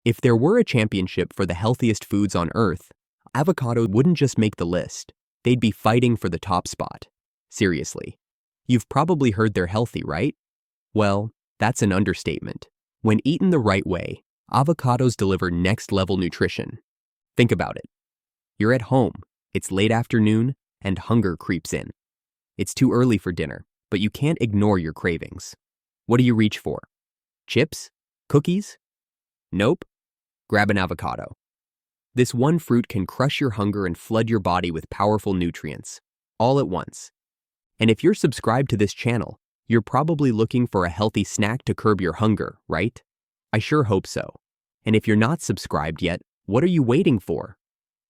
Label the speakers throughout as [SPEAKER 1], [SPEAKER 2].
[SPEAKER 1] If there were a championship for the healthiest foods on Earth, avocado wouldn't just make the list, they'd be fighting for the top spot. Seriously. You've probably heard they're healthy, right? Well, that's an understatement. When eaten the right way, avocados deliver next-level nutrition. Think about it. You're at home, it's late afternoon, and hunger creeps in. It's too early for dinner, but you can't ignore your cravings. What do you reach for? Chips? Cookies? Nope. Grab an avocado. This one fruit can crush your hunger and flood your body with powerful nutrients, all at once. And if you're subscribed to this channel, you're probably looking for a healthy snack to curb your hunger, right? I sure hope so. And if you're not subscribed yet, what are you waiting for?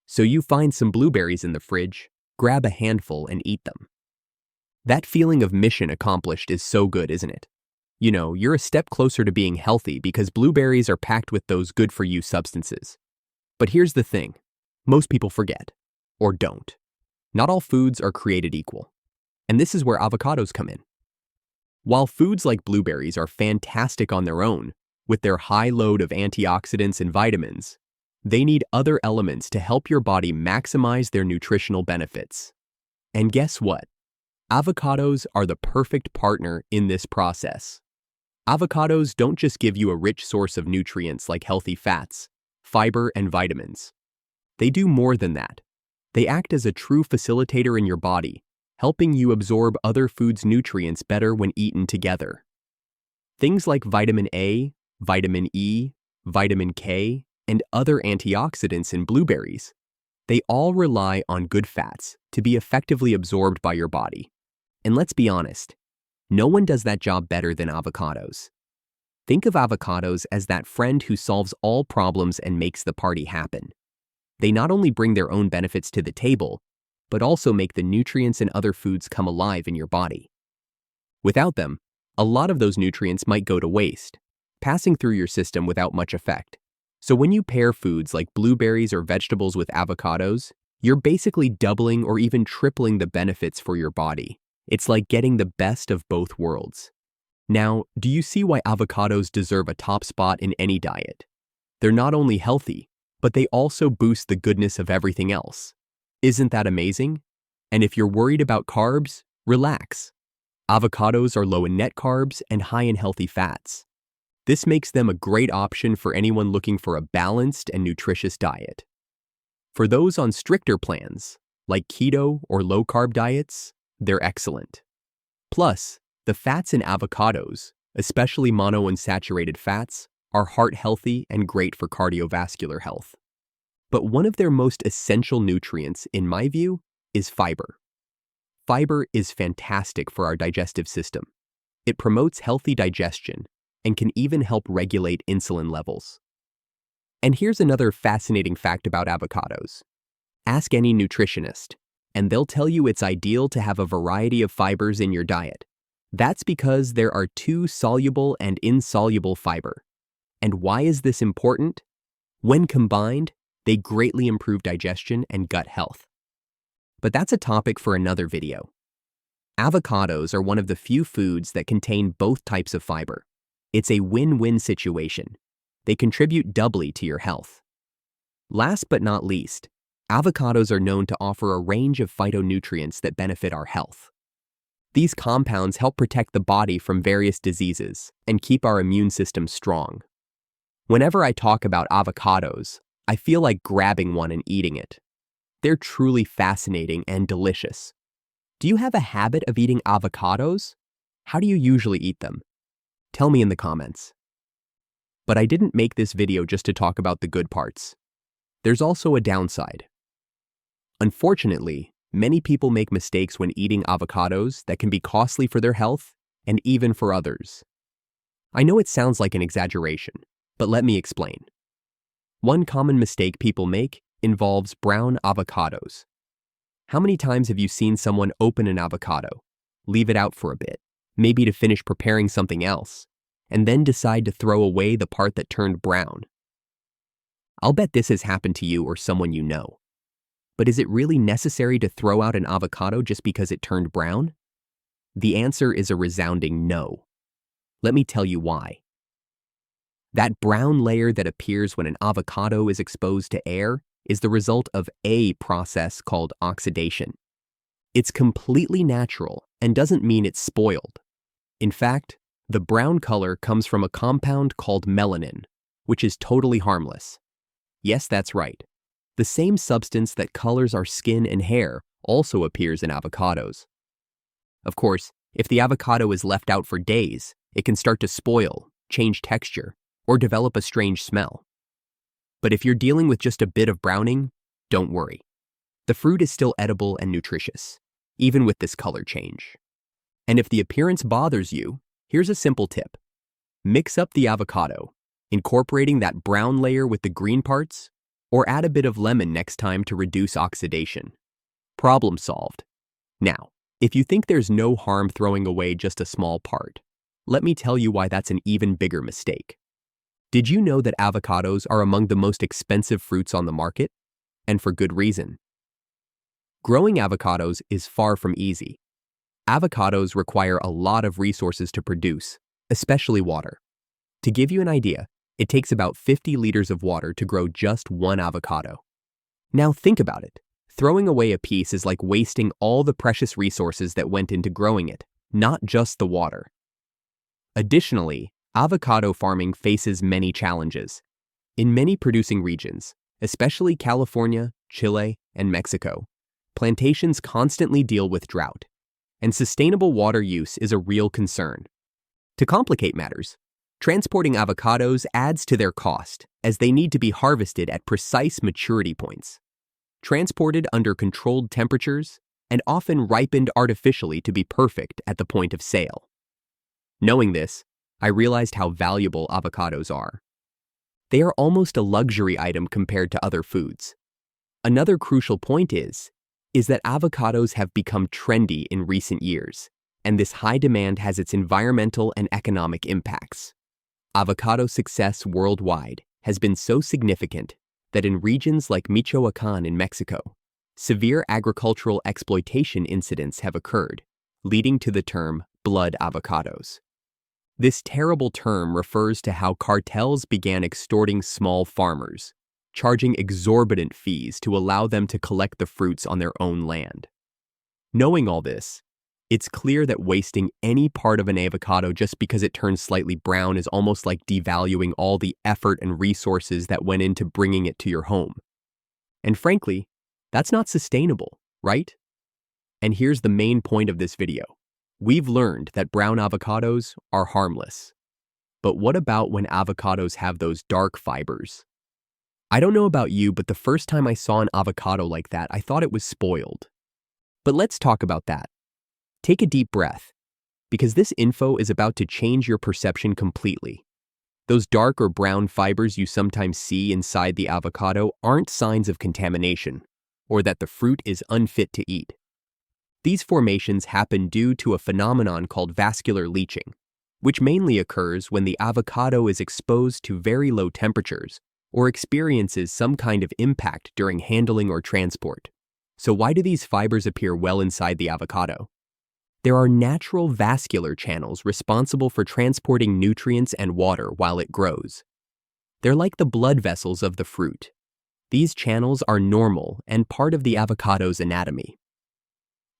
[SPEAKER 1] So you find some blueberries in the fridge, grab a handful and eat them. That feeling of mission accomplished is so good, isn't it? You know, you're a step closer to being healthy because blueberries are packed with those good-for-you substances. But here's the thing. Most people forget. Or don't. Not all foods are created equal. And this is where avocados come in. While foods like blueberries are fantastic on their own, with their high load of antioxidants and vitamins, they need other elements to help your body maximize their nutritional benefits. And guess what? Avocados are the perfect partner in this process. Avocados don't just give you a rich source of nutrients like healthy fats, fiber, and vitamins. They do more than that. They act as a true facilitator in your body, helping you absorb other foods' nutrients better when eaten together. Things like vitamin A, vitamin E, vitamin K, and other antioxidants in blueberries, they all rely on good fats to be effectively absorbed by your body. And let's be honest, no one does that job better than avocados. Think of avocados as that friend who solves all problems and makes the party happen. They not only bring their own benefits to the table, but also make the nutrients in other foods come alive in your body. Without them, a lot of those nutrients might go to waste, passing through your system without much effect. So when you pair foods like blueberries or vegetables with avocados, you're basically doubling or even tripling the benefits for your body. It's like getting the best of both worlds. Now, do you see why avocados deserve a top spot in any diet? They're not only healthy, but they also boost the goodness of everything else. Isn't that amazing? And if you're worried about carbs, relax. Avocados are low in net carbs and high in healthy fats. This makes them a great option for anyone looking for a balanced and nutritious diet. For those on stricter plans, like keto or low-carb diets, they're excellent. Plus, the fats in avocados, especially monounsaturated fats, are heart-healthy and great for cardiovascular health. But one of their most essential nutrients, in my view, is fiber. Fiber is fantastic for our digestive system. It promotes healthy digestion and can even help regulate insulin levels. And here's another fascinating fact about avocados. Ask any nutritionist, and they'll tell you it's ideal to have a variety of fibers in your diet. That's because there are two soluble and insoluble fiber. And why is this important? When combined, they greatly improve digestion and gut health. But that's a topic for another video. Avocados are one of the few foods that contain both types of fiber. It's a win-win situation. They contribute doubly to your health. Last but not least, avocados are known to offer a range of phytonutrients that benefit our health. These compounds help protect the body from various diseases and keep our immune system strong. Whenever I talk about avocados, I feel like grabbing one and eating it. They're truly fascinating and delicious. Do you have a habit of eating avocados? How do you usually eat them? Tell me in the comments. But I didn't make this video just to talk about the good parts. There's also a downside. Unfortunately, many people make mistakes when eating avocados that can be costly for their health and even for others. I know it sounds like an exaggeration, but let me explain. One common mistake people make involves brown avocados. How many times have you seen someone open an avocado, leave it out for a bit, maybe to finish preparing something else, and then decide to throw away the part that turned brown? I'll bet this has happened to you or someone you know. But is it really necessary to throw out an avocado just because it turned brown? The answer is a resounding no. Let me tell you why. That brown layer that appears when an avocado is exposed to air is the result of a process called oxidation. It's completely natural and doesn't mean it's spoiled. In fact, the brown color comes from a compound called melanin, which is totally harmless. Yes, that's right. The same substance that colors our skin and hair also appears in avocados. Of course, if the avocado is left out for days, it can start to spoil, change texture, or develop a strange smell. But if you're dealing with just a bit of browning, don't worry. The fruit is still edible and nutritious, even with this color change. And if the appearance bothers you, here's a simple tip. Mix up the avocado, incorporating that brown layer with the green parts, or add a bit of lemon next time to reduce oxidation. Problem solved. Now, if you think there's no harm throwing away just a small part, let me tell you why that's an even bigger mistake. Did you know that avocados are among the most expensive fruits on the market? And for good reason. Growing avocados is far from easy. Avocados require a lot of resources to produce, especially water. To give you an idea, it takes about 50 liters of water to grow just one avocado. Now think about it. Throwing away a piece is like wasting all the precious resources that went into growing it, not just the water. Additionally, avocado farming faces many challenges. In many producing regions, especially California, Chile, and Mexico, plantations constantly deal with drought, and sustainable water use is a real concern. To complicate matters, transporting avocados adds to their cost as they need to be harvested at precise maturity points, transported under controlled temperatures, and often ripened artificially to be perfect at the point of sale. Knowing this, I realized how valuable avocados are. They are almost a luxury item compared to other foods. Another crucial point is that avocados have become trendy in recent years, and this high demand has its environmental and economic impacts. Avocado success worldwide has been so significant that in regions like Michoacán in Mexico, severe agricultural exploitation incidents have occurred, leading to the term blood avocados. This terrible term refers to how cartels began extorting small farmers, charging exorbitant fees to allow them to collect the fruits on their own land. Knowing all this, it's clear that wasting any part of an avocado just because it turns slightly brown is almost like devaluing all the effort and resources that went into bringing it to your home. And frankly, that's not sustainable, right? And here's the main point of this video. We've learned that brown avocados are harmless. But what about when avocados have those dark fibers? I don't know about you, but the first time I saw an avocado like that, I thought it was spoiled. But let's talk about that. Take a deep breath, because this info is about to change your perception completely. Those dark or brown fibers you sometimes see inside the avocado aren't signs of contamination, or that the fruit is unfit to eat. These formations happen due to a phenomenon called vascular leaching, which mainly occurs when the avocado is exposed to very low temperatures or experiences some kind of impact during handling or transport. So why do these fibers appear well inside the avocado? There are natural vascular channels responsible for transporting nutrients and water while it grows. They're like the blood vessels of the fruit. These channels are normal and part of the avocado's anatomy.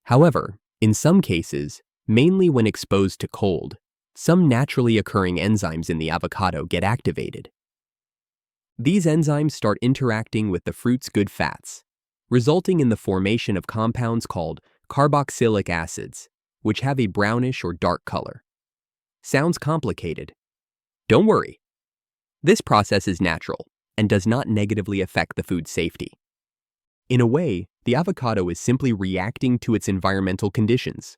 [SPEAKER 1] However, in some cases, mainly when exposed to cold, some naturally occurring enzymes in the avocado get activated. These enzymes start interacting with the fruit's good fats, resulting in the formation of compounds called carboxylic acids, which have a brownish or dark color. Sounds complicated? Don't worry. This process is natural and does not negatively affect the food's safety. In a way, the avocado is simply reacting to its environmental conditions.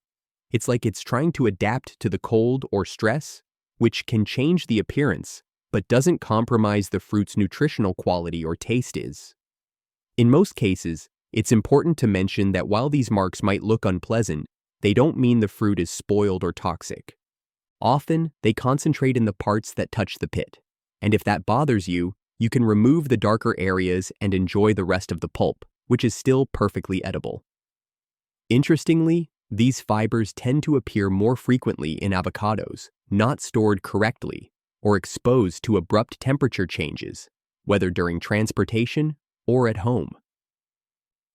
[SPEAKER 1] It's like it's trying to adapt to the cold or stress, which can change the appearance, but doesn't compromise the fruit's nutritional quality or taste is. In most cases, it's important to mention that while these marks might look unpleasant, they don't mean the fruit is spoiled or toxic. Often, they concentrate in the parts that touch the pit, and if that bothers you, you can remove the darker areas and enjoy the rest of the pulp, which is still perfectly edible. Interestingly, these fibers tend to appear more frequently in avocados, not stored correctly, or exposed to abrupt temperature changes, whether during transportation or at home.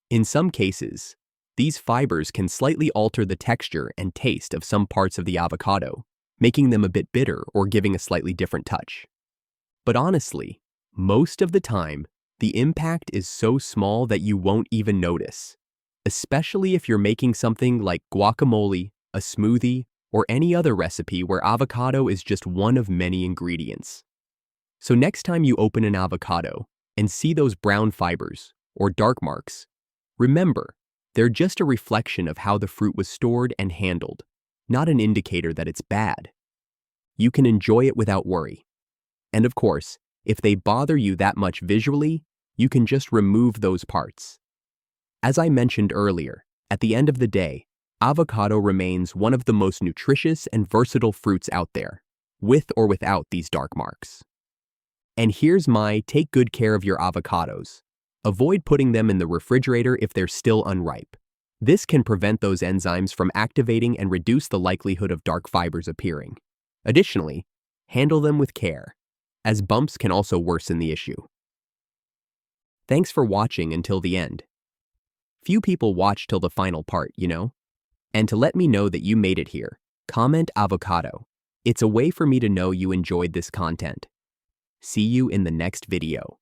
[SPEAKER 1] In some cases, these fibers can slightly alter the texture and taste of some parts of the avocado, making them a bit bitter or giving a slightly different touch. But honestly, most of the time, the impact is so small that you won't even notice, especially if you're making something like guacamole, a smoothie, or any other recipe where avocado is just one of many ingredients. So next time you open an avocado and see those brown fibers or dark marks, remember, they're just a reflection of how the fruit was stored and handled, not an indicator that it's bad. You can enjoy it without worry. And of course, if they bother you that much visually, you can just remove those parts. As I mentioned earlier, at the end of the day, avocado remains one of the most nutritious and versatile fruits out there, with or without these dark marks. And here's my take good care of your avocados. Avoid putting them in the refrigerator if they're still unripe. This can prevent those enzymes from activating and reduce the likelihood of dark fibers appearing. Additionally, handle them with care, as bumps can also worsen the issue. Thanks for watching until the end. Few people watch till the final part, you know? And to let me know that you made it here, comment avocado. It's a way for me to know you enjoyed this content. See you in the next video.